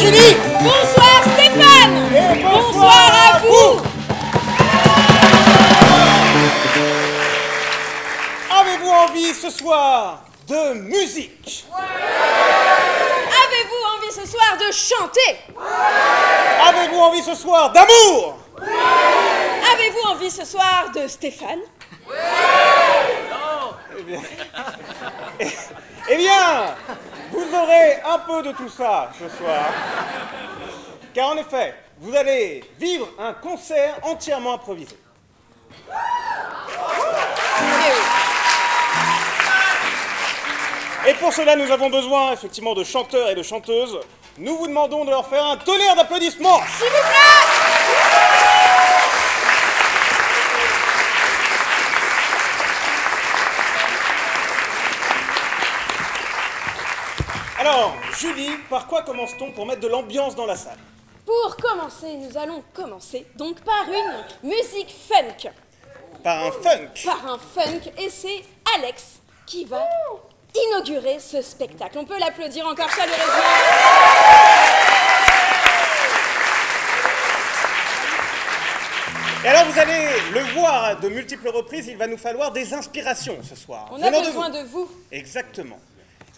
Julie. Bonsoir Stéphane. Et bonsoir à vous. Avez-vous envie ce soir de musique? Avez-vous envie ce soir de chanter? Avez-vous envie ce soir d'amour? Avez-vous envie ce soir de Stéphane? Eh bien, vous aurez un peu de tout ça ce soir. Car en effet, vous allez vivre un concert entièrement improvisé. Et pour cela, nous avons besoin effectivement de chanteurs et de chanteuses. Nous vous demandons de leur faire un tonnerre d'applaudissements. S'il vous plaît. Alors, Julie, par quoi commence-t-on pour mettre de l'ambiance dans la salle? Pour commencer, nous allons commencer donc par une musique funk. Par un funk. Par un funk, et c'est Alex qui va inaugurer ce spectacle. On peut l'applaudir encore chaleureusement. Et alors, vous allez le voir à de multiples reprises, il va nous falloir des inspirations ce soir. On a besoin de vous. Exactement.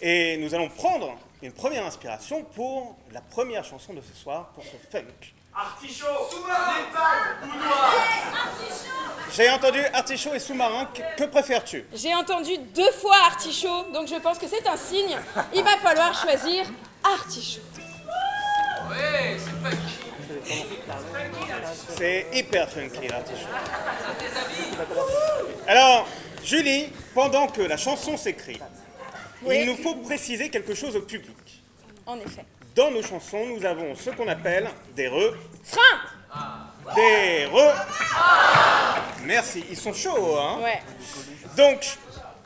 Et nous allons prendre une première inspiration pour la première chanson de ce soir, pour ce funk. Artichaut, sous-marin, boudoir. J'ai entendu artichaut et sous-marin, que préfères-tu? J'ai entendu 2 fois artichaut, donc je pense que c'est un signe. Il va falloir choisir artichaut. Ouais, c'est funky. C'est hyper funky l'artichaut. Alors, Julie, pendant que la chanson s'écrit, Oui. il nous faut préciser quelque chose au public. En effet. Dans nos chansons, nous avons ce qu'on appelle des Frein. Des Merci, ils sont chauds, hein? Ouais. Donc,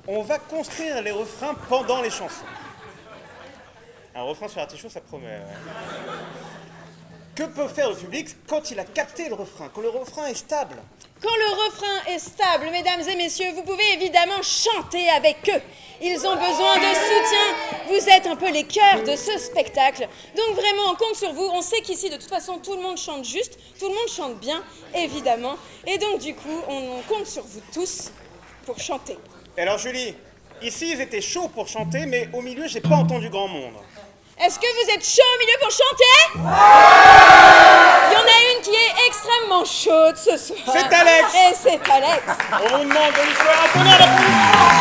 on va construire les refrains pendant les chansons. Un refrain sur artichaut, ça promet. Ouais. Que peut faire le public quand il a capté le refrain, quand le refrain est stable? Quand le refrain est stable, mesdames et messieurs, vous pouvez évidemment chanter avec eux. Ils ont besoin de soutien. Vous êtes un peu les cœurs de ce spectacle. Donc vraiment, on compte sur vous. On sait qu'ici, de toute façon, tout le monde chante juste. Tout le monde chante bien, évidemment. Et donc, du coup, on compte sur vous tous pour chanter. Et alors, Julie, ici, ils étaient chauds pour chanter, mais au milieu, j'ai pas entendu grand monde. Est-ce que vous êtes chaud au milieu pour chanter? Il y en a une qui est extrêmement chaude ce soir. C'est Alex. Et c'est Alex. On vous demande de lui faire un tonnerre d'applaudissements.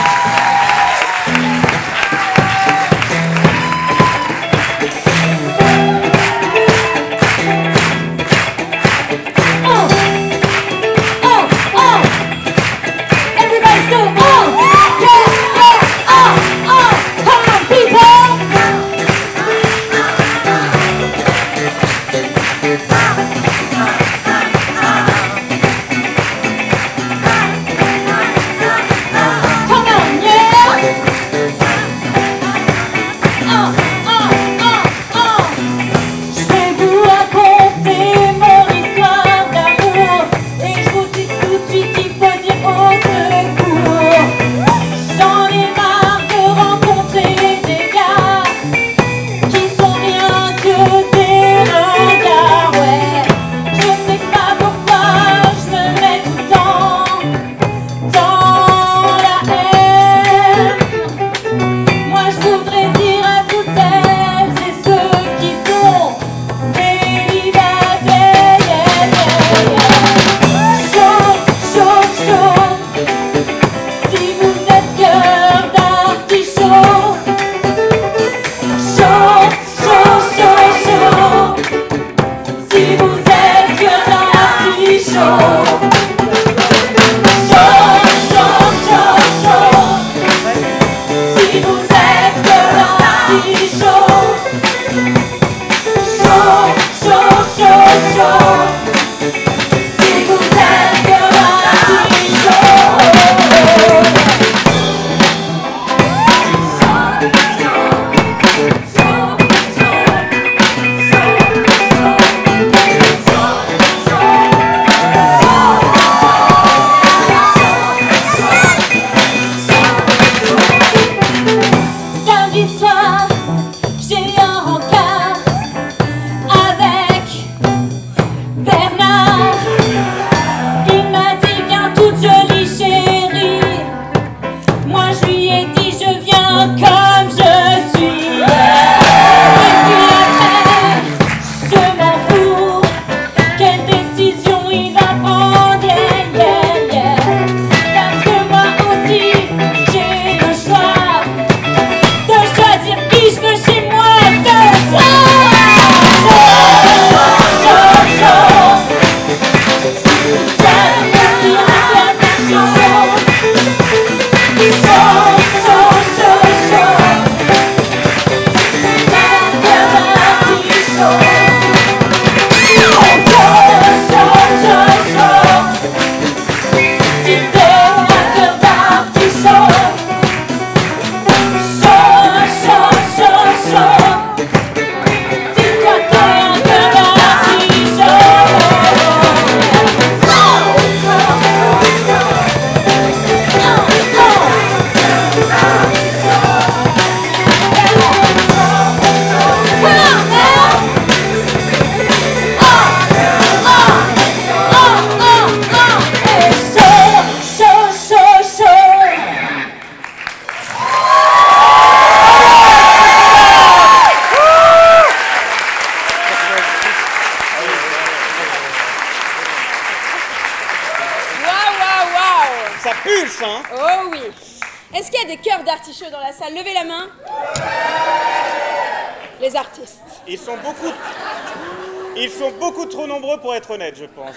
Come on, yeah! des cœurs d'artichauts dans la salle? Levez la main. Les artistes. Ils sont beaucoup trop nombreux pour être honnêtes, je pense.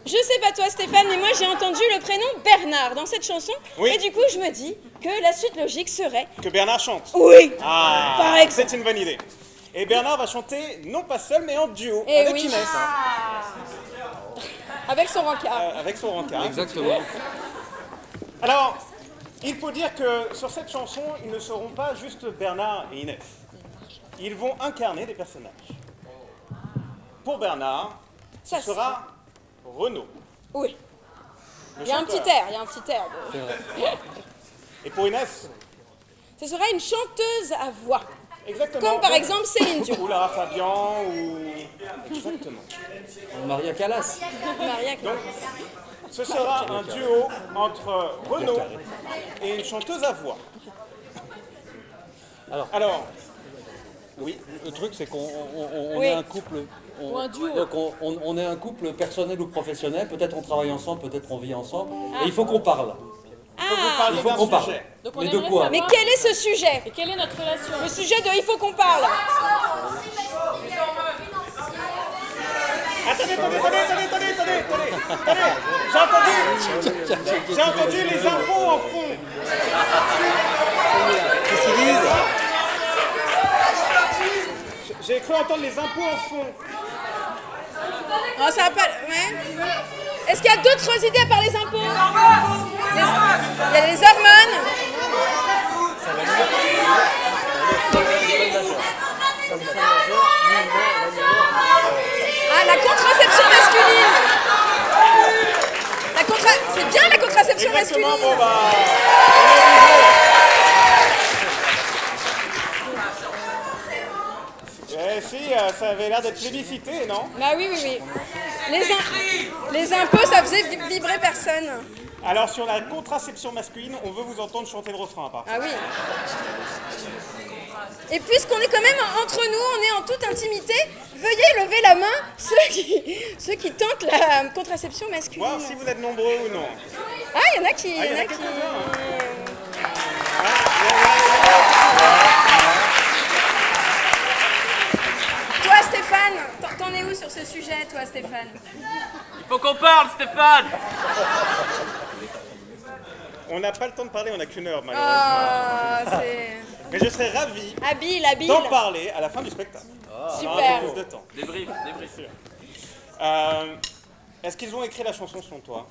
Je sais pas toi Stéphane, mais moi j'ai entendu le prénom Bernard dans cette chanson. Oui. Et du coup je me dis que la suite logique serait... Que Bernard chante. Oui. Ah, Par exemple. c'est une bonne idée. Et Bernard va chanter non pas seul, mais en duo Et avec oui. Inès. Avec son rencard. Avec son rencard. Exactement. Alors, il faut dire que sur cette chanson, ils ne seront pas juste Bernard et Inès. Ils vont incarner des personnages. Pour Bernard, ce Ça, sera Renaud. Oui. le Il y a un chanteur. petit air, il y a un petit air. Et pour Inès, Ce sera une chanteuse à voix. exactement. Comme par exemple Céline Dion. Ou Lara Fabian, ou... Exactement. Maria Callas. Maria Donc, ce sera un duo entre Renaud et une chanteuse à voix. Alors, oui, Le truc, c'est qu'on Oui. est un couple. Ou un duo. Donc on est un couple personnel ou professionnel. Peut-être on travaille ensemble, peut-être on vit ensemble. Et il faut qu'on parle. faut vous Ah, parler Il faut d'un qu'on parle. sujet. Donc on Mais de aimerait quoi? savoir- mais quel est ce sujet? Et quelle est notre relation? Le sujet de Il faut qu'on parle. Attendez. J'ai entendu les impôts en fond. J'ai cru entendre les impôts en fond. Oh, ça va pas... Ouais. Est-ce qu'il y a d'autres idées à part les impôts? Il y a les hormones. Ah, la contraception masculine. C'est bien la contraception masculine. Exactement, bon bah... Si, ça avait l'air d'être plébiscité, non? Bah oui. Les impôts, ça faisait vibrer personne. Alors sur la contraception masculine, on veut vous entendre chanter le refrain, par contre. Ah oui. Et puisqu'on est quand même entre nous, on est en toute intimité, veuillez lever la main ceux qui tentent la contraception masculine. Voir si vous êtes nombreux ou non. Ah, il y en a qui... Ah, il y en a quelques-uns, Toi, Stéphane, t'en es où sur ce sujet, toi, Stéphane? Il faut qu'on parle, Stéphane. On n'a pas le temps de parler, on n'a qu'une heure, malheureusement. Ah, c'est... Mais je serais ravi Habile. d'en parler à la fin du spectacle. On Super. aura un peu plus de temps. Débrief. Est-ce qu'ils ont écrit la chanson selon toi?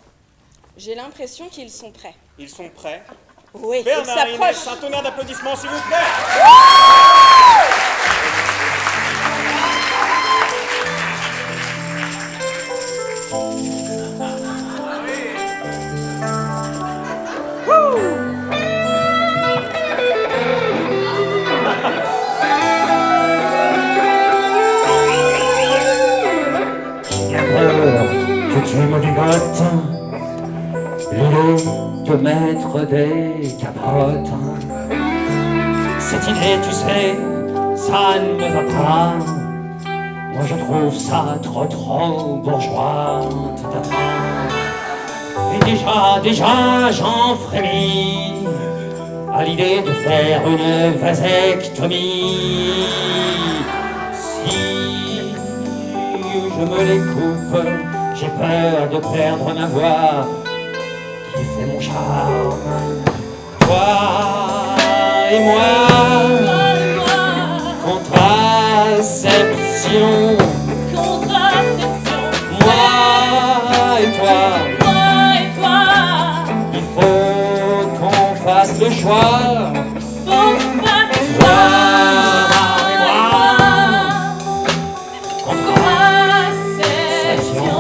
J'ai l'impression qu'ils sont prêts. Ils sont prêts? Oui, ils Bernard et Inès, s'approchent. un tonnerre d'applaudissements, s'il vous plaît. Que tu me dégottes l'idée de mettre des capotes. Cette idée, tu sais, ça ne me va pas. Moi je trouve ça trop bourgeois. Et déjà j'en frémis à l'idée de faire une vasectomie. Si je me les coupe, j'ai peur de perdre ma voix qui fait mon charme. Toi et moi, contraception. Moi et toi, il faut qu'on fasse le choix. Toi et moi, contraception.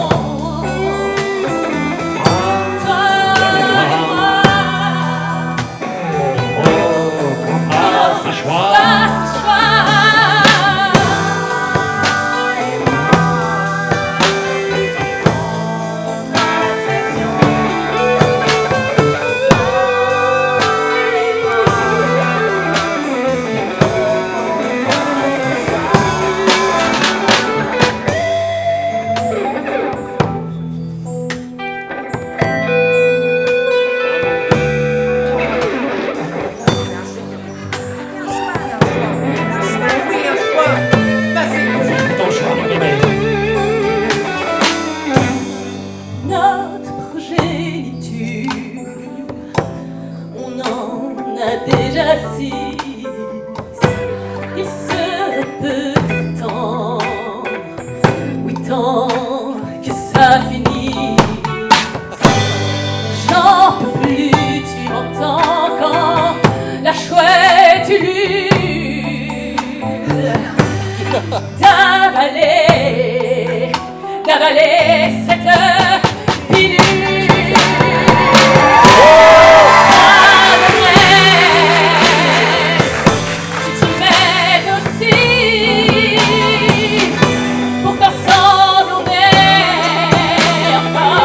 Il faut qu'on fasse le tu d'avaler cette pilule. Tu t'y mets aussi pour faire semblant pas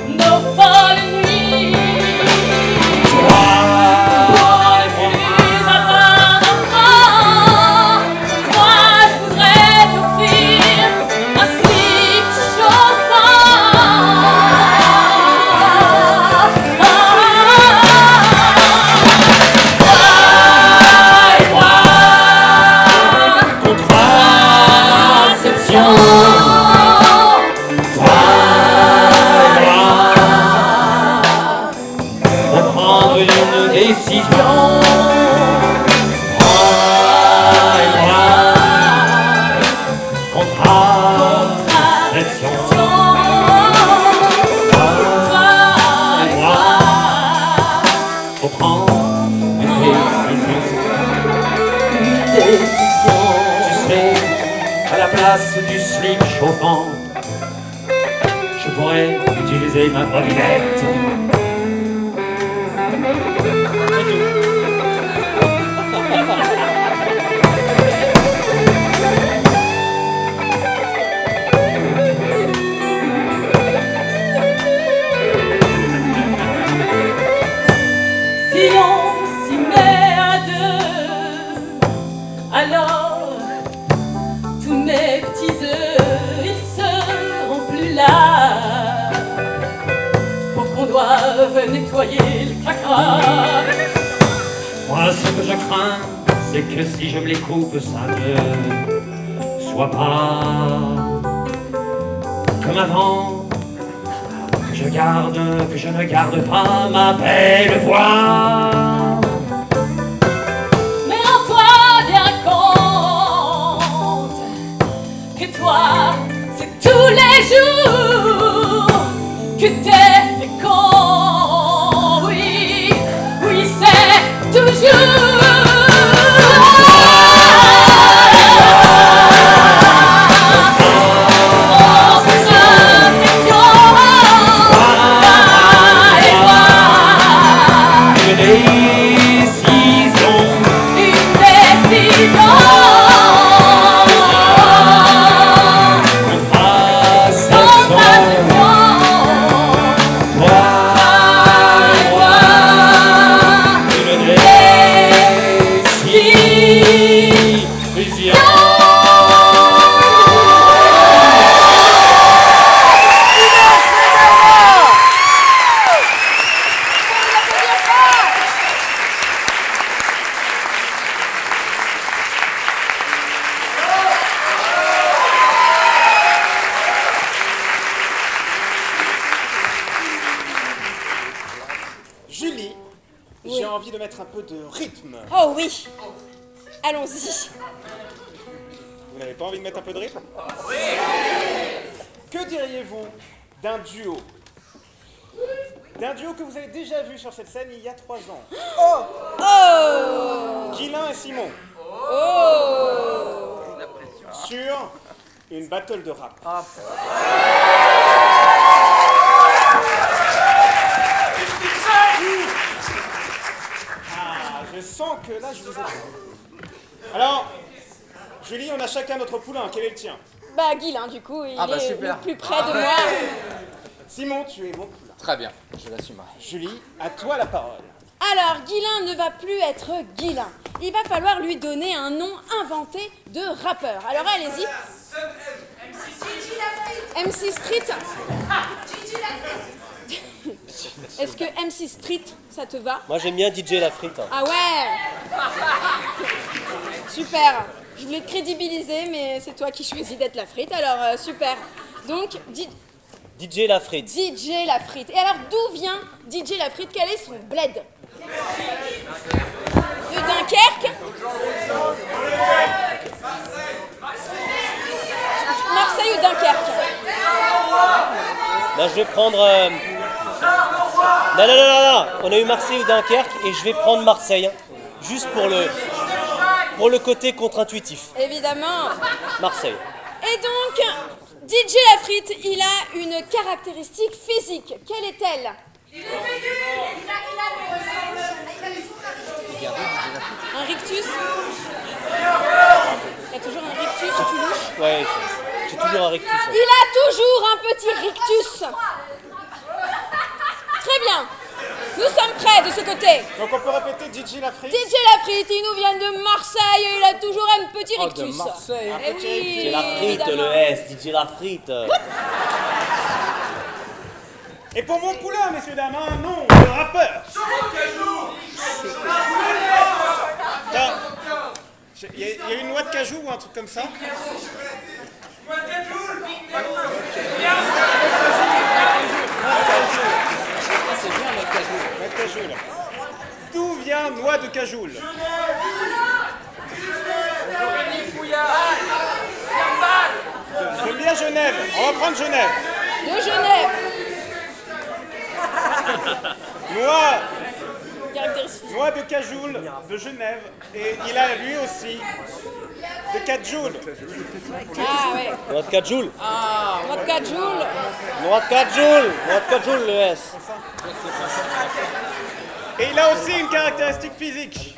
nos folles nuits. Du slip chauffant, je pourrais utiliser ma mobilette. Si on s'y met à deux, alors tous mes petits œufs, ils seront plus là pour qu'on doive nettoyer le caca. Moi, ce que je crains, c'est que si je me les coupe, ça ne soit pas comme avant, que je ne garde pas ma belle voix. Mais rends-toi bien compte que toi, c'est tous les jours que t'es fécond. Oui, oui, c'est toujours. Julie, j'ai envie de mettre un peu de rythme. Oh oui. Allons-y. Vous n'avez pas envie de mettre un peu de rythme? Oui. Que diriez-vous d'un duo? D'un duo que vous avez déjà vu sur cette scène il y a 3 ans. Oh. Guylain et Simon. Oh. Sur une battle de rap. Je sens que là, je vous ai... Alors, Julie, on a chacun notre poulain. Quel est le tien? Bah Guylain, du coup, il est super. le plus près de moi. Simon, tu es mon poulain. Très bien, je l'assume. Julie, à toi la parole. Alors, Guylain ne va plus être Guylain. Il va falloir lui donner un nom inventé de rappeur. Alors allez-y. MC Street. Est-ce que MC Street, ça te va? Moi j'aime bien DJ La Frite. Ah ouais. Super. Je voulais te crédibiliser, mais c'est toi qui choisis d'être la frite, alors super. Donc, DJ La Frite. DJ La Frite. Et alors, d'où vient DJ La Frite? Quel est son bled? De Dunkerque? Marseille ou Dunkerque? Là je vais prendre... Non, on a eu Marseille ou Dunkerque et je vais prendre Marseille. Juste pour le côté contre-intuitif. Évidemment. Marseille. Et donc, DJ Lafrite, il a une caractéristique physique. Quelle est-elle? Un rictus? Il y a toujours un rictus où tu louches? Ouais, j'ai toujours un rictus. Il a toujours un petit rictus. Très bien. Nous sommes prêts de ce côté. Donc on peut répéter DJ Lafrite. DJ Lafrite, il nous vient de Marseille et il a toujours un petit rictus. De Marseille. Eh oui, DJ Lafrite, évidemment. le S, DJ Lafrite. Et pour mon poulain, messieurs dames, un nom de rappeur. Tiens, il y a une noix de cajou ou un truc comme ça? Noix de cajou, là. D'où vient noix de cajoule? J'aime bien Genève. On va prendre Genève. De Genève. Caractéristique. Noix de cajoule de Genève. Et il a lui aussi de 4 joules. Ah ouais. Noix de 4 joules. Noix de 4 joules. Noix de 4 joules. Noix de 4 joules, le S. Et il a aussi une caractéristique physique.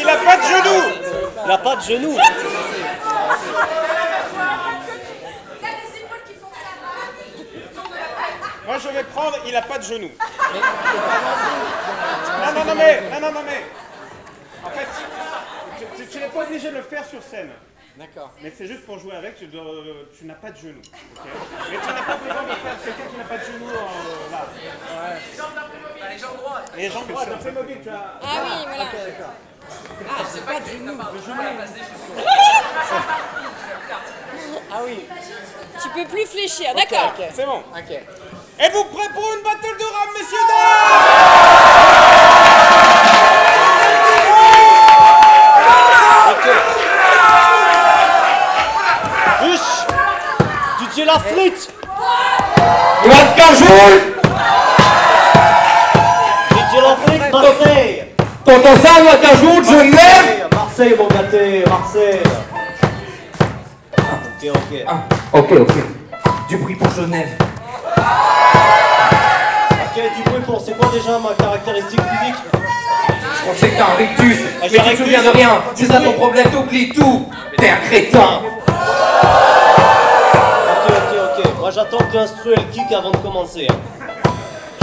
Il a pas de genoux. Il n'a pas de genoux. Moi je vais prendre, il a pas de genoux. Non mais. En fait, tu n'es pas obligé de le faire sur scène. D'accord. Mais c'est juste pour jouer avec, tu n'as pas de genoux. Okay. Mais tu n'as pas besoin de faire quelqu'un qui n'a pas de genoux là. Ouais. Les jambes droites. Les jambes droites, donc c'est mobile, tu as. Ah oui, voilà. Okay, d'accord. Ah, c'est pas de genoux. Ah oui. Tu peux plus fléchir, d'accord. Ok. C'est bon. Ok. Êtes-vous prêts pour une battle de rap, messieurs dames? DJ Lafrite. Noix de cajoule. DJ Lafrite, Marseille. T'entends ça, noix de cajoule, Genève? Marseille, mon gâté, Marseille. Ok. Ok. Du bruit pour Genève. Ok, du bruit pour. C'est quoi déjà ma caractéristique physique? Je crois que c'est que t'as un rictus, mais j'ai un tu te rictus. souviens de rien. C'est ça ton problème, t'oublies tout. T'es un crétin. Ok. Moi j'attends que l'instru elle kick avant de commencer.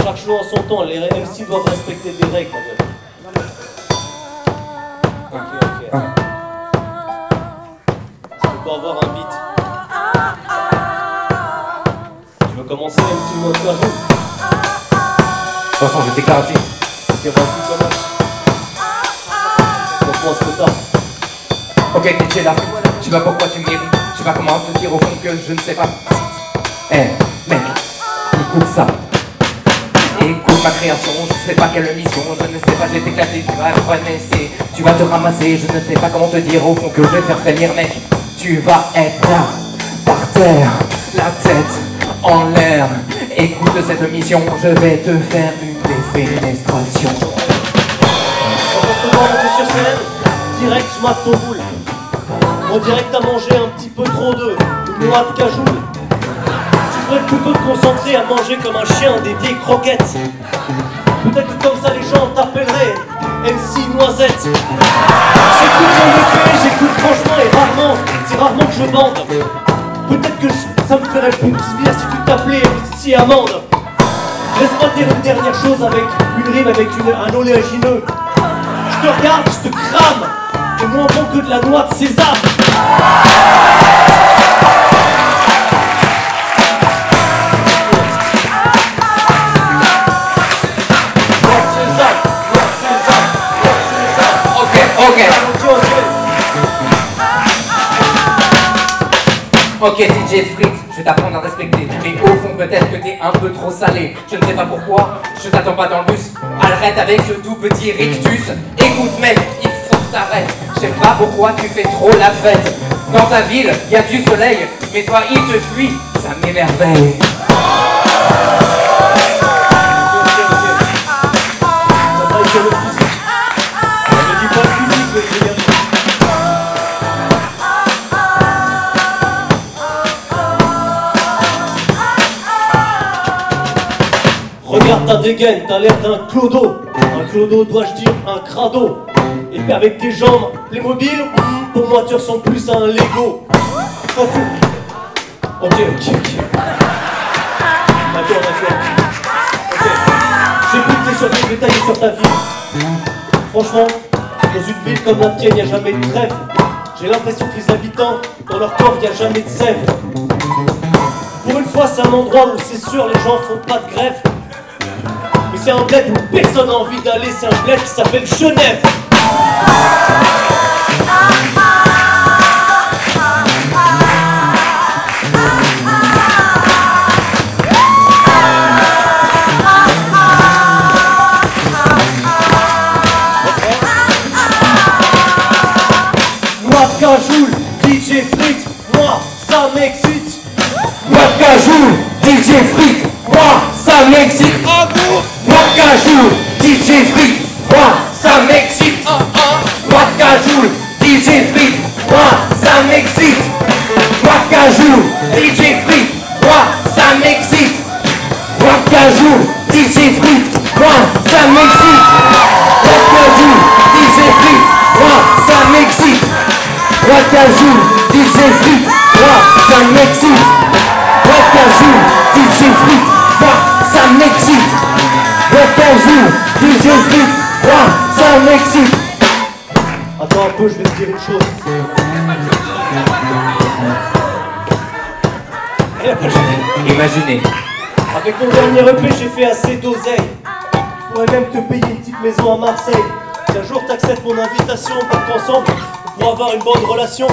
Chaque show en son temps, les MC doivent respecter des règles. Ok. Est-ce qu'on peut avoir un beat? Tu veux commencer MC Noix de cajou? De toute façon, je déclare dit. Ok, vas-y, commence. Comment est-ce que t'as? Ok, DJ Lafrite, tu vois pourquoi tu m'irrites. Tu vas comment te dire au fond que je ne sais pas. Eh, mec, écoute ça. Écoute ma création, je sais pas quelle mission, je ne sais pas, j'ai éclaté, tu vas te renaisser, tu vas te ramasser, je ne sais pas comment te dire au fond que je vais te faire frémir, mec. Tu vas être là, par terre, la tête en l'air. Écoute cette mission, je vais te faire une défenestration. Quand on est sur scène, direct je mate ton boule. On dirait que t'as mangé un petit peu trop de noix de cajou. Tu devrais plutôt te concentrer à manger comme un chien des vieilles croquettes. Peut-être que comme ça les gens t'appelleraient MC Noisette. J'écoute sans effet, j'écoute franchement et rarement, c'est rarement que je bande. Peut-être que ça me ferait plus bien si tu t'appelais MC Amande. Laisse-moi dire une dernière chose avec une rime, avec un oléagineux. Je te regarde, je te crame. T'es moins bon que de la noix de sésame. Ok DJ Fritz, je vais t'apprendre à respecter. Mais au fond peut-être que t'es un peu trop salé. Je ne sais pas pourquoi, je t'attends pas dans le bus. Arrête avec ce tout petit rictus. Écoute mec, il faut que t'arrêtes. Je sais pas pourquoi tu fais trop la fête. Dans ta ville, y a du soleil, mais toi il te fuit, ça m'émerveille. Regarde ta dégaine, t'as l'air d'un clodo. Un clodo, dois-je dire, un crado. Et puis avec tes jambes Playmobil, pour moi tu ressembles plus à un Lego. Ok. D'accord. Ok. J'ai pu te sur des détails sur ta vie. Franchement, dans une ville comme la tienne, y a jamais de trêve. J'ai l'impression que les habitants, dans leur corps, y a jamais de sève. Pour une fois, c'est un endroit où c'est sûr les gens font pas de grève. Mais c'est un bled où personne n'a envie d'aller, c'est un bled qui s'appelle Genève. Noix de cajoule, DJ Frites, moi ça m'excite. Noix de cajou, DJ Frites, moi ça m'excite. Noix de cajou, DJ Frites, moi ça m'excite. Noix de cajou, DJ Frites, moi ça m'excite. Noix de cajou, DJ Frites, moi ça m'excite. Noix de cajou, DJ Frites, moi ça m'excite. Noix de cajou, DJ Frites, moi ça m'excite. Noix de cajou, DJ Frites, moi ça m'excite. Noix de cajou, DJ Frites, moi ça m'excite. Noix de cajou, DJ Frites, moi ça m'excite. Attends un peu, je vais te dire une chose. Imaginez. Avec mon dernier EP, j'ai fait assez d'oseille. Je pourrais même te payer une petite maison à Marseille. Si un jour t'acceptes mon invitation pour qu'ensemble, on pourra avoir une bonne relation.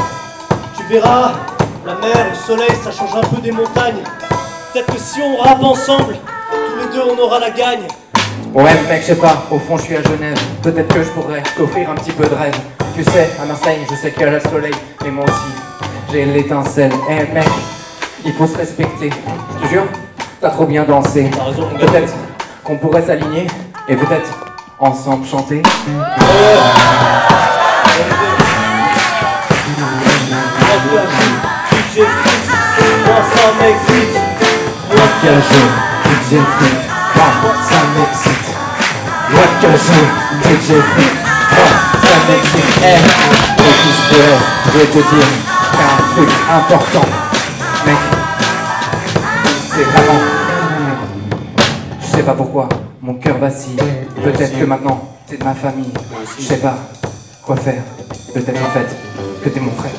Tu verras, la mer, le soleil, ça change un peu des montagnes. Peut-être que si on rappe ensemble, tous les deux on aura la gagne. Ouais mec, je sais pas, au fond je suis à Genève. Peut-être que je pourrais t'offrir un petit peu de rêve. Tu sais, à Marseille, je sais qu'il y a le soleil. Et moi aussi, j'ai l'étincelle. Eh mec, il faut se respecter. Je te jure, t'as trop bien dansé. T'as raison, mon gars. Peut-être qu'on pourrait s'aligner et peut-être ensemble chanter. DJ Frites, moi ça m'excite. Noix de cajou, DJ Frites, moi ça m'excite. Noix de cajou, DJ Frites, moi ça m'excite. Eh, et puis je vais te dire un truc important. Mec, c'est vraiment... Je sais pas pourquoi, mon cœur vacille. Peut-être que maintenant, t'es de ma famille. Je sais pas quoi faire. Peut-être en fait que t'es mon frère.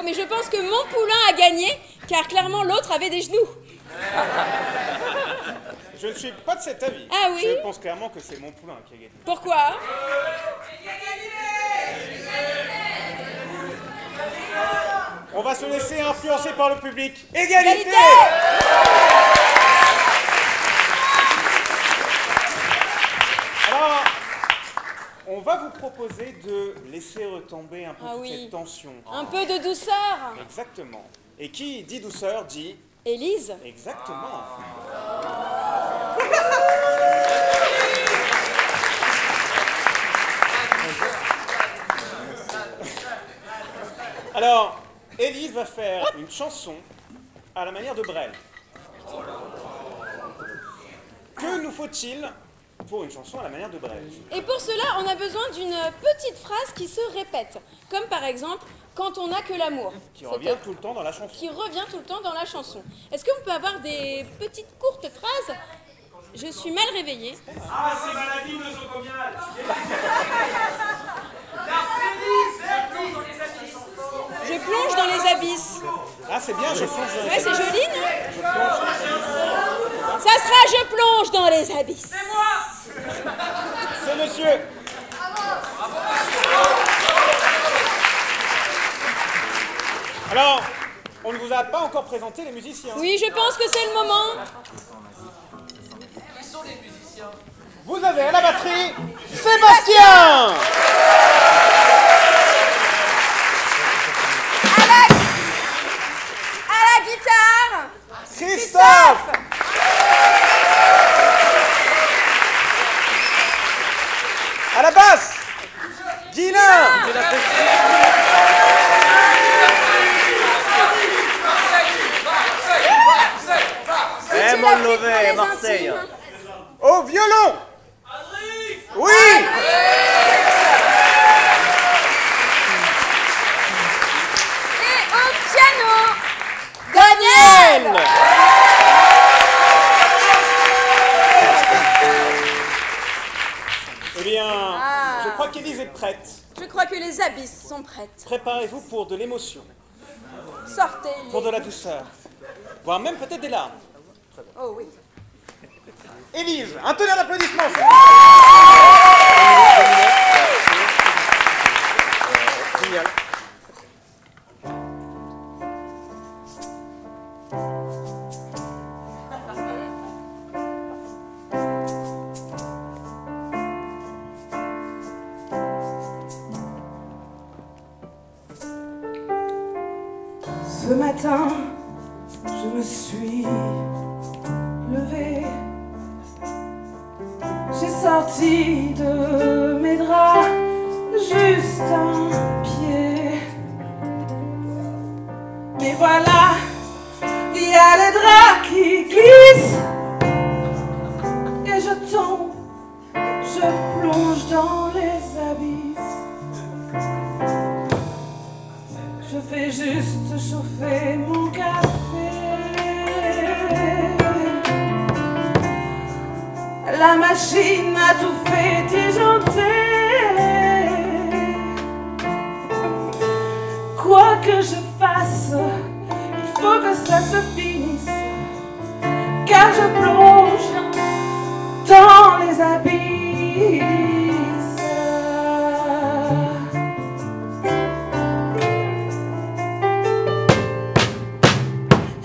Mais je pense que mon poulain a gagné, car clairement l'autre avait des genoux. Je ne suis pas de cet avis. Ah oui? Je pense clairement que c'est mon poulain qui a gagné. Pourquoi? On va se laisser influencer par le public. Égalité! Alors, on va vous proposer de laisser retomber un peu toute cette tension. Un peu de douceur. Exactement. Et qui dit douceur dit... Élise. Exactement. Alors, Élise va faire une chanson à la manière de Brel. Que nous faut-il pour une chanson à la manière de Brel? Et pour cela, on a besoin d'une petite phrase qui se répète. Comme par exemple, quand on n'a que l'amour. Qui revient tout le temps dans la chanson. Qui revient tout le temps dans la chanson. Est-ce qu'on peut avoir des petites courtes phrases? Je suis mal réveillée. Ah, c'est maladie nosocomiale. Je plonge dans les abysses. Ah, c'est bien, je plonge dans les Ouais, abysses. c'est joli, non? Ça sera je plonge dans les abysses. C'est moi. C'est monsieur. Alors, on ne vous a pas encore présenté les musiciens. Oui, je pense que c'est le moment. Qui sont les musiciens? vous avez à la batterie Sébastien. À la guitare, Christophe. À la basse, Guilin. Eh, mon levé, Marseille. Au violon. Oui. Et au piano, Daniel. Eh bien, je crois qu'Élise est prête. Je crois que les abysses sont prêtes. Préparez-vous pour de l'émotion, Sortez. pour de la douceur, voire même peut-être des larmes. Oh oui. Élise, un tonnerre d'applaudissements. Génial. Ce matin, je me suis levée. J'ai sorti de mes draps juste un pied. Mais voilà, il y a les draps qui glissent. Et je tombe, je plonge dans les abysses. Je fais juste chauffer mon café. La machine a tout fait disjoncter. Quoi que je fasse, il faut que ça se finisse. Car je plonge dans les abysses.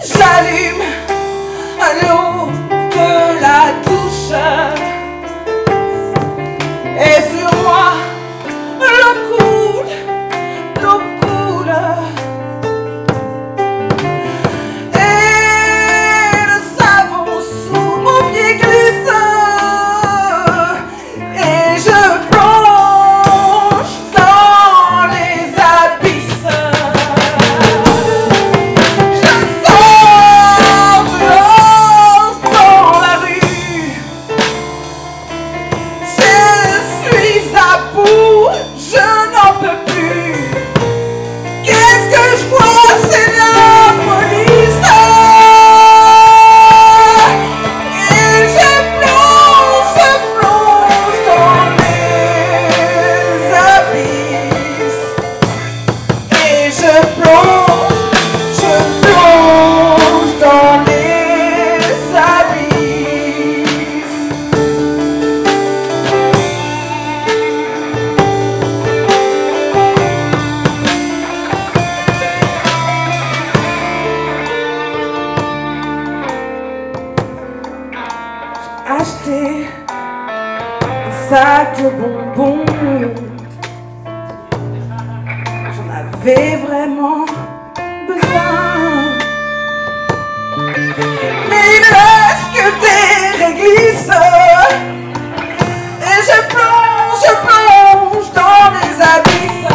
J'allume l'eau de la douche et sur moi l'eau coule, et le savon sous mon pied glisse et je plonge dans les abysses. Je sors dehors dans la rue. Je suis à bout, je n'en peux plus. Qu'est-ce que je vois? C'est la police. Et je plonge dans les abysses. Et je plonge dans les abysses. Acheté un sac de bonbons. J'en avais vraiment besoin. Mais il ne reste que des réglisses. Et je plonge dans les abysses.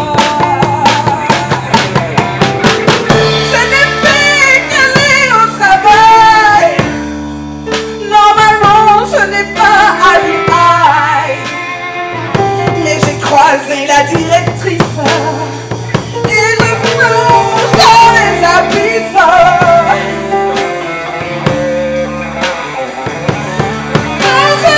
Je n'ai fait qu'aller au travail. Normalement, je n'ai pas à l'ouaille. Mais j'ai croisé la directrice. Et je plonge dans les abysses. Quand je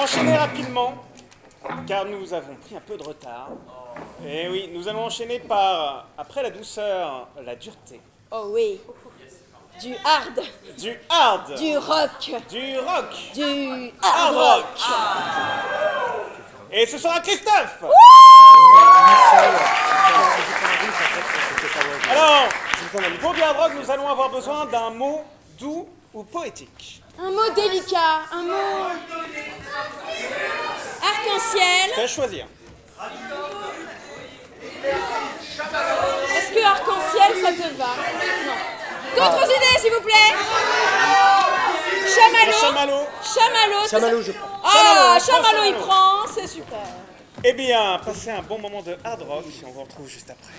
enchaîner rapidement, car nous avons pris un peu de retard. Et oui, nous allons enchaîner par, après la douceur, la dureté. Oh oui. Du hard. Du hard. Du rock. Du rock. Du Hard hard rock. rock. Et ce sera Christophe. Alors, pour du hard rock, nous allons avoir besoin d'un mot doux ou poétique. Un mot délicat, un mot arc-en-ciel. Je te laisse choisir. Est-ce que arc-en-ciel, ça te va? Non. D'autres idées, s'il vous plaît? Chamallow. Chamallow. Chamallow. Chamallow, je prends. Ah, Chamallow, chamallow, il chamallow. prend, c'est super. Eh bien, passez un bon moment de hard rock et on vous retrouve juste après.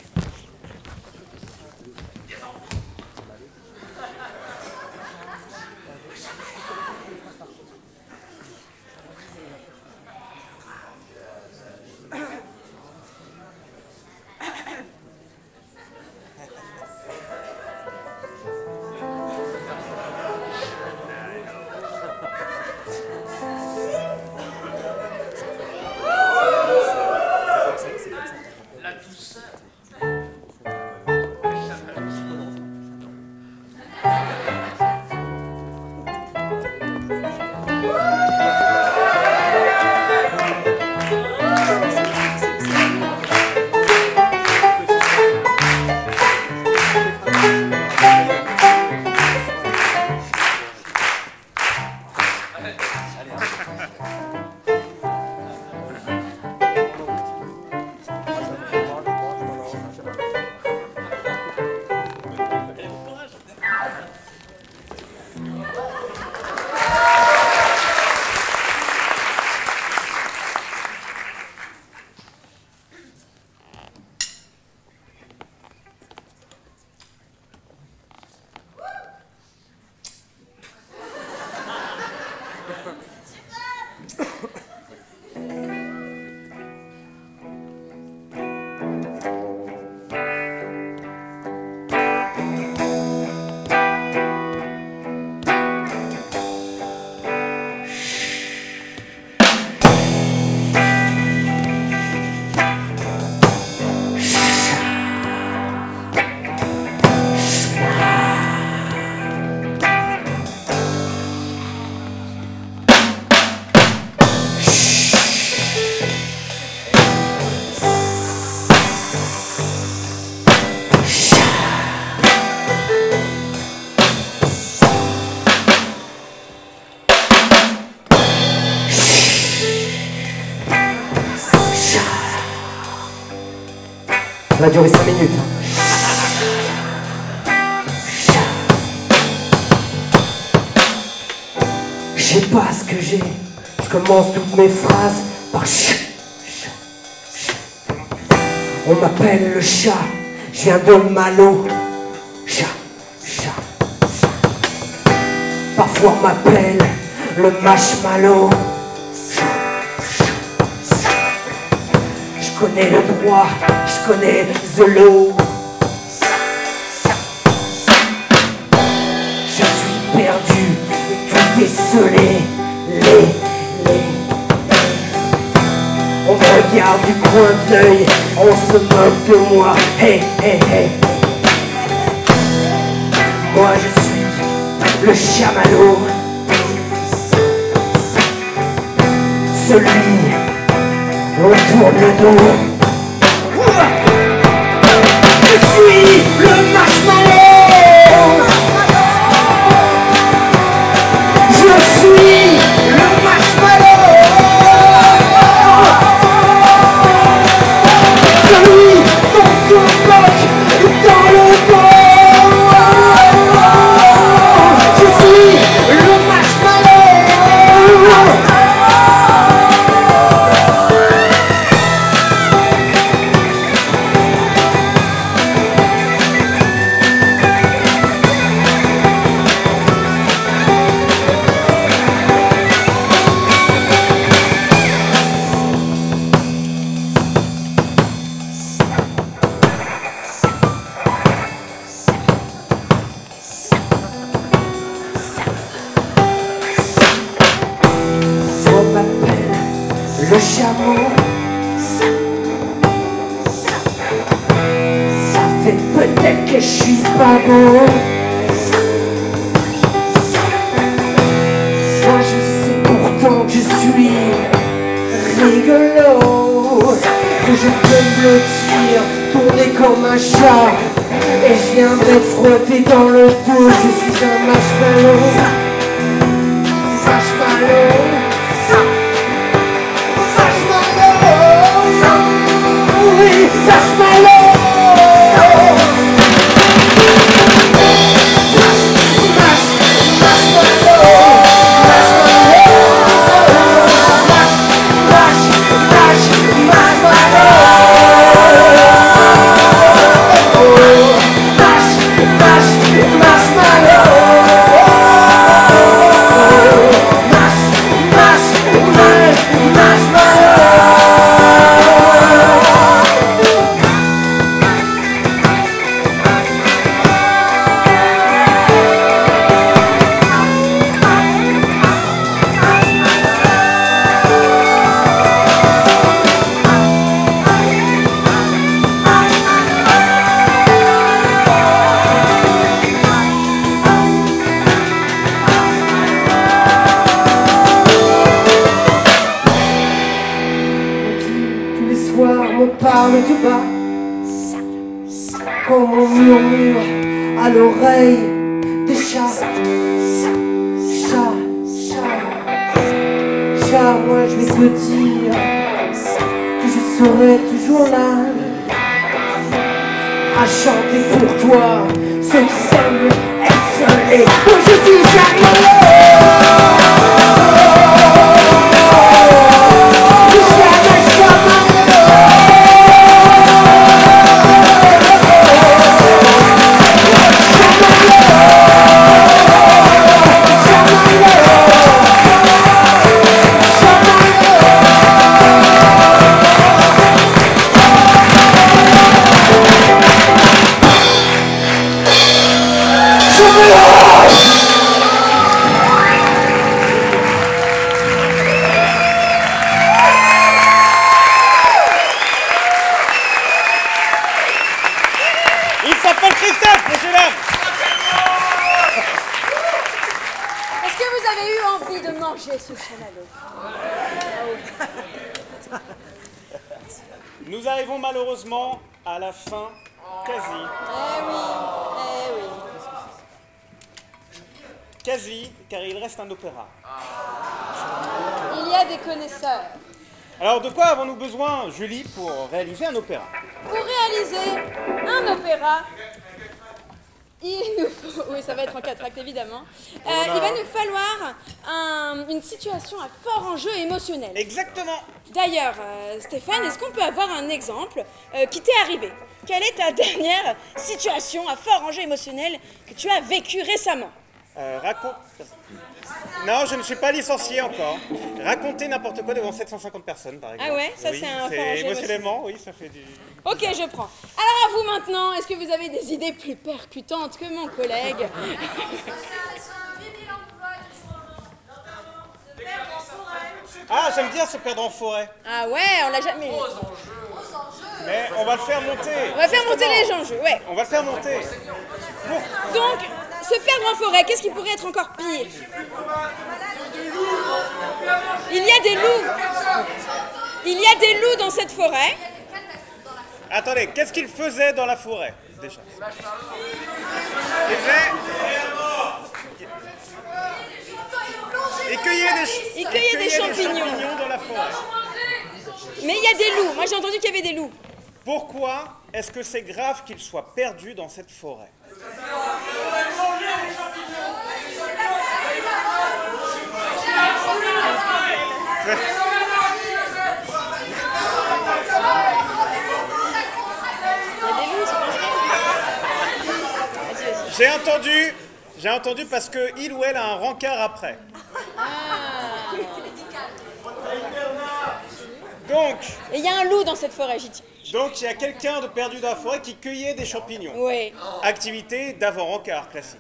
Ça va durer 5 minutes. Je sais pas ce que j'ai. Je commence toutes mes phrases par ch. On m'appelle le chat. Je viens de Malo. Chat. Parfois on m'appelle le marshmallow. Je connais le droit, je connais the law. Je suis perdu et tout décelé. On me regarde du coin de l'œil, on se moque de moi. Hey, hey, hey. Moi je suis le chamallow. Celui on tourne le dos. Je suis le marshmallow. Je suis le marshmallow. Celui dont on bloque dans le dos. Je suis le marshmallow. le chameau. Ça fait peut-être que je suis pas beau. Ça je sais pourtant que je suis rigolo, que je peux me blottir, tourner comme un chat, et je viendrai te frotter dans le dos. Je suis un marshmallow, marshmallow, marshmallow, oui, marshmallow. Parle tout bas, comme on murmure à l'oreille des chats. Chat, chat, chat, moi je vais te dire que je serai toujours là à chanter pour toi ce qui semble esselé. Moi je suis Charlotte. Nous arrivons malheureusement à la fin, quasi. Eh oui. Quasi, car il reste un opéra. Il y a des connaisseurs. Alors de quoi avons-nous besoin, Julie, pour réaliser un opéra? Pour réaliser un opéra, il nous faut... Oui, ça va être en 4 actes, évidemment. Il va nous falloir une situation à fort enjeu émotionnel. Exactement. D'ailleurs, Stéphane, est-ce qu'on peut avoir un exemple qui t'est arrivé? Quelle est ta dernière situation à fort enjeu émotionnel que tu as vécu récemment? Raconte... Non, je ne suis pas licencié encore. Raconter n'importe quoi devant 750 personnes, par exemple. Ah ouais, ça oui, c'est un fort enjeu émotionnellement, oui, ça fait du... Ok, je prends. Alors à vous maintenant, est-ce que vous avez des idées plus percutantes que mon collègue? Ah, j'aime bien se perdre en forêt. Ah ouais, on l'a jamais... Mais on va le faire monter. On va faire monter les enjeux, ouais. On va le faire monter. Donc, se perdre en forêt, qu'est-ce qui pourrait être encore pire? Il y a des loups. Il y a des loups dans cette forêt. Attendez, qu'est-ce qu'ils faisaient dans la forêt, déjà? Ils cueillaient des champignons dans la forêt. Mais il y a des loups. Moi, j'ai entendu qu'il y avait des loups. Pourquoi est-ce que c'est grave qu'ils soient perdus dans cette forêt? J'ai entendu parce que il ou elle a un rencard après. Donc... Et il y a un loup dans cette forêt, j'y tiens. Donc il y a quelqu'un de perdu dans la forêt qui cueillait des champignons. Oui. Activité d'avant-rencard classique.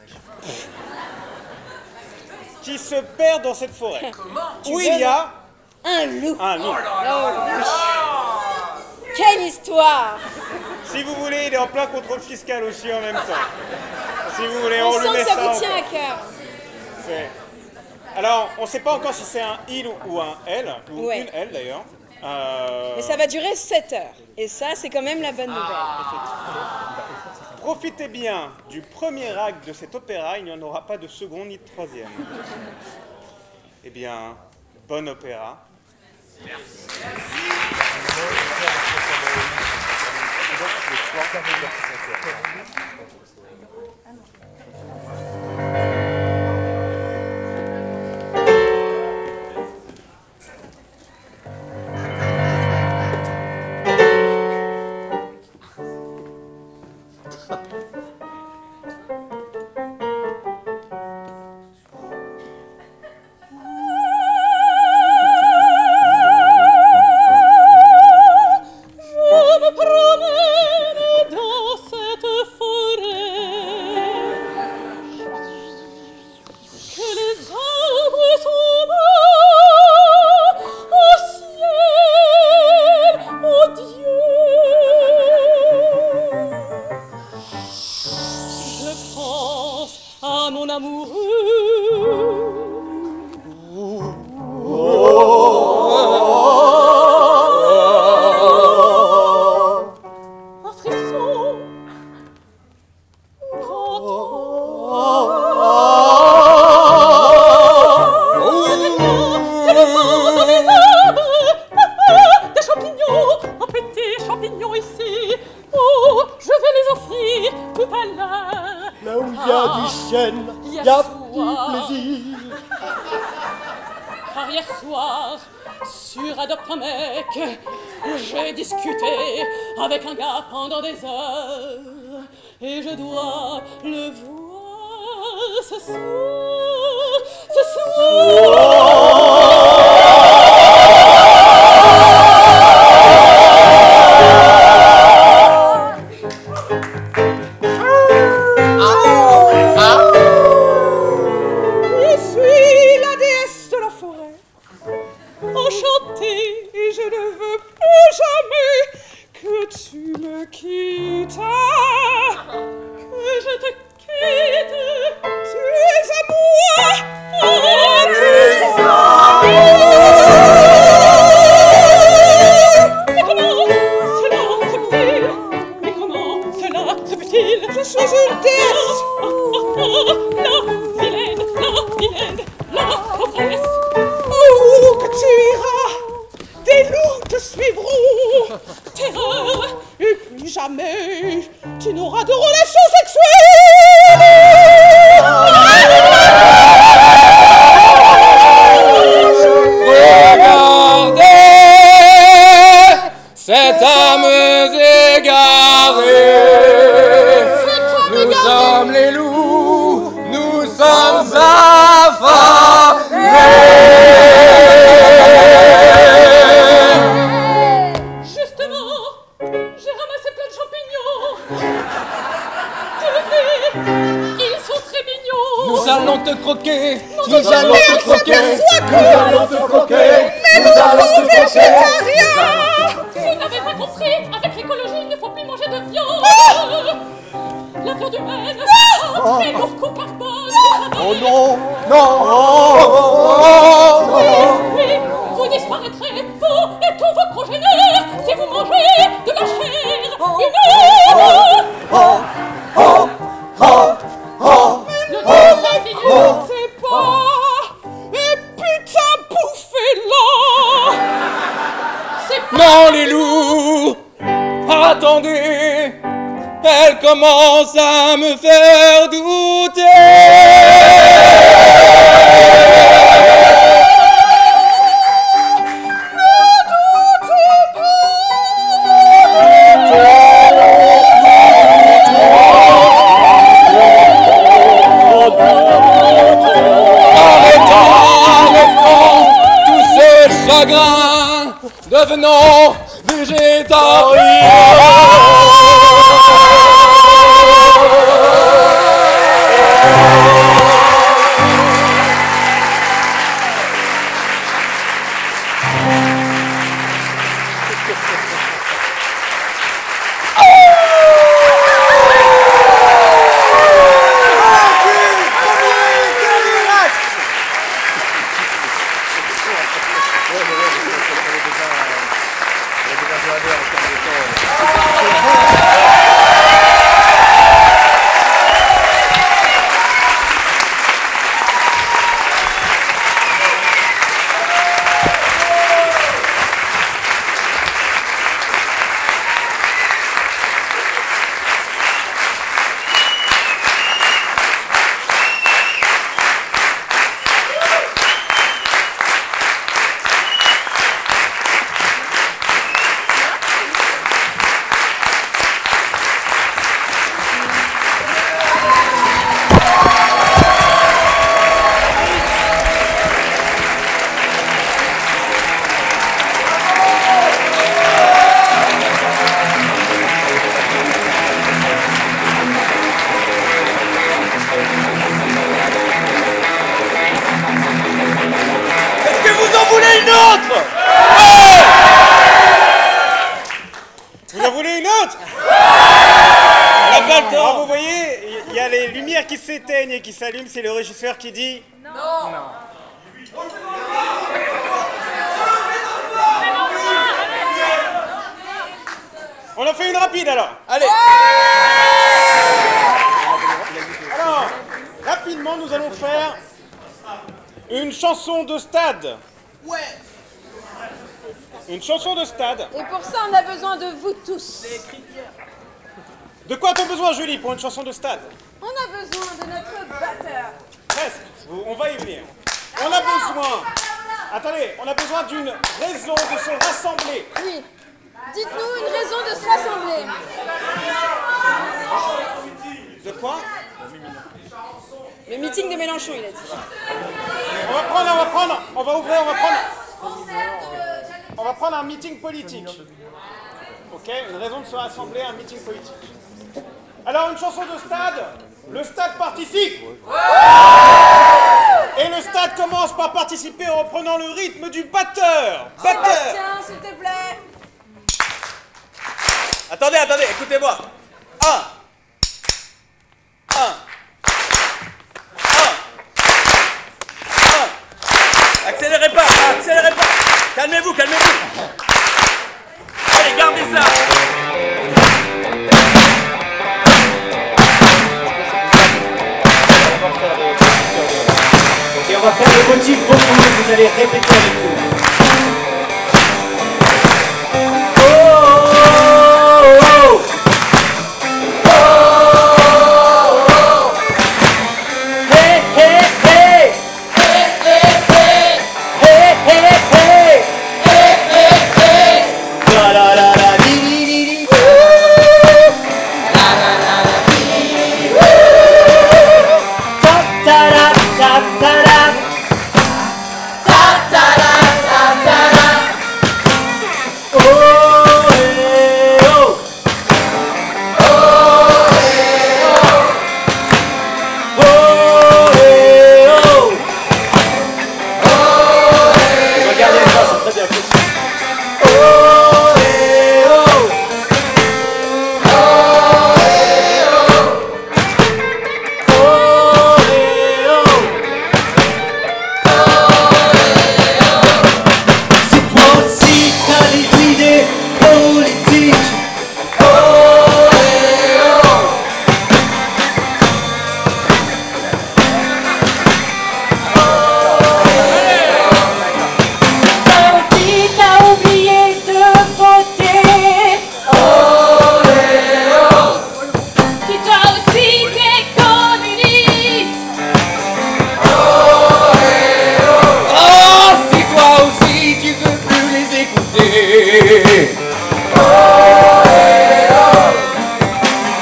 Qui se perd dans cette forêt. Où il y a... Un loup. Un loup. Oh, oui. Quelle histoire! Si vous voulez, il est en plein contrôle fiscal aussi en même temps. Si vous voulez, On on lui sent met que ça ça. vous tient à cœur. Alors, on ne sait pas encore si c'est un il ou un elle, ou Ouais. une elle d'ailleurs. Et ça va durer 7 heures. Et ça, c'est quand même la bonne nouvelle. Profitez bien du premier acte de cet opéra, il n'y en aura pas de second ni de troisième. Eh bien, bon opéra. Je me promène dans cette forêt, que les arbres sont bas au ciel, oh Dieu. Je pense à mon amoureux. Un frisson c'est le vent dans les arbres. Des champignons, un petit champignon ici. Oh, je vais les offrir tout à l'heure. Là où il y a du chêne, il y a du plaisir. Car hier soir, sur Adopte un mec, j'ai discuté avec un gars pendant des heures. Et je dois le voir ce soir, ce Je suis la déesse de la forêt, enchantée, et je ne veux plus jamais que tu me quittes. que je te quitte. Tu es à moi, oh, tu es à Mais comment cela se peut-il? Mais comment cela se peut-il? Je suis une déesse. La vilaine, la pauvresse. Où que tu iras, des loups te suivront. Terreur, Et plus jamais, tu n'auras de relations sexuelles. Regardez cette âme égarée. Nous sommes les loups, nous sommes affamés. justement, j'ai ramassé plein de champignons. Tenez, ils sont très mignons. Nous allons te croquer, Nous nous allons te croquer, nous allons te croquer, nous allons te croquer. Vous n'avez pas compris, avec l'écologie, il ne faut plus manger de viande. La viande humaine, très lourd coup carbone. Oh non, non, Oui, vous disparaîtrez, vous et tous vos progénères, si vous mangez de la chair humaine. Le Dieu infini, C'est pas. Et putain, bouffez-la. c'est Non les loups, attendez, elle commence à me faire Arrêtons tous ces chagrins, devenons végétariens. autre? Vous en voulez une autre? On n'a pas le temps. Alors, vous voyez, il y a les lumières qui s'éteignent et qui s'allument, c'est le régisseur qui dit non. On en fait une rapide alors. Allez. Alors, rapidement, nous allons faire une chanson de stade. Ouais. Une chanson de stade. Et pour ça, on a besoin de vous tous. De quoi a-t-on besoin, Julie, pour une chanson de stade? On a besoin de notre batteur. Presque. On va y venir. On a besoin... Attendez, on a besoin d'une raison de se rassembler. Oui. Dites-nous une raison de se rassembler. De quoi? Le meeting de Mélenchon, il a dit. On va prendre un meeting politique. Ok, une raison de se rassembler à un meeting politique. Alors, une chanson de stade, le stade participe. Et le stade commence par participer en reprenant le rythme du batteur. Sébastien, s'il te plaît. Attendez, écoutez-moi. 1. Accélérez pas. Calmez-vous. Allez, gardez ça. Et on va faire le motif beaucoup, vous allez répéter avec nous.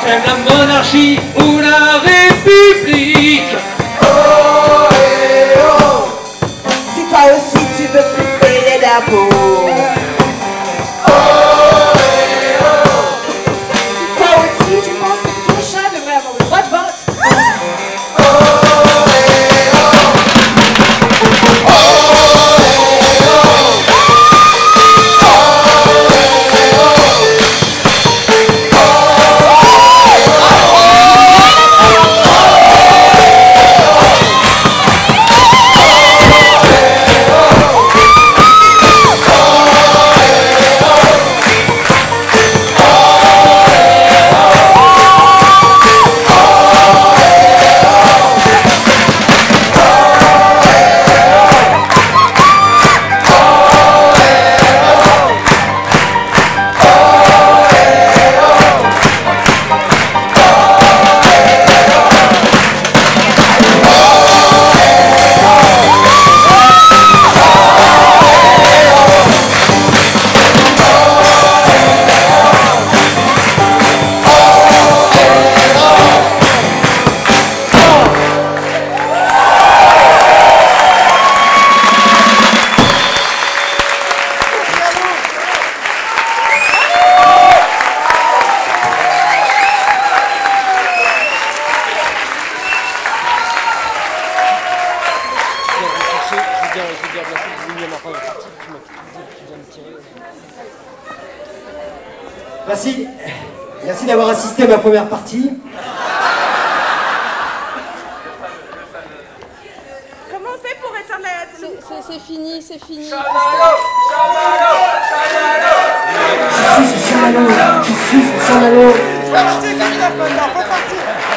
T'aimes la monarchie ou la république? Si toi aussi tu veux plus payer d'impôts. Si toi aussi tu penses que ton chat devrait avoir le droit de vote. Je vais dire, merci, vous venez maintenant, Merci. Merci d'avoir assisté à ma première partie. Comment on fait pour éteindre la télé? C'est fini, c'est fini. Je suis ce chamallow. Je suis ce chamallow. Faut partir comme il a pas le temps, faut partir.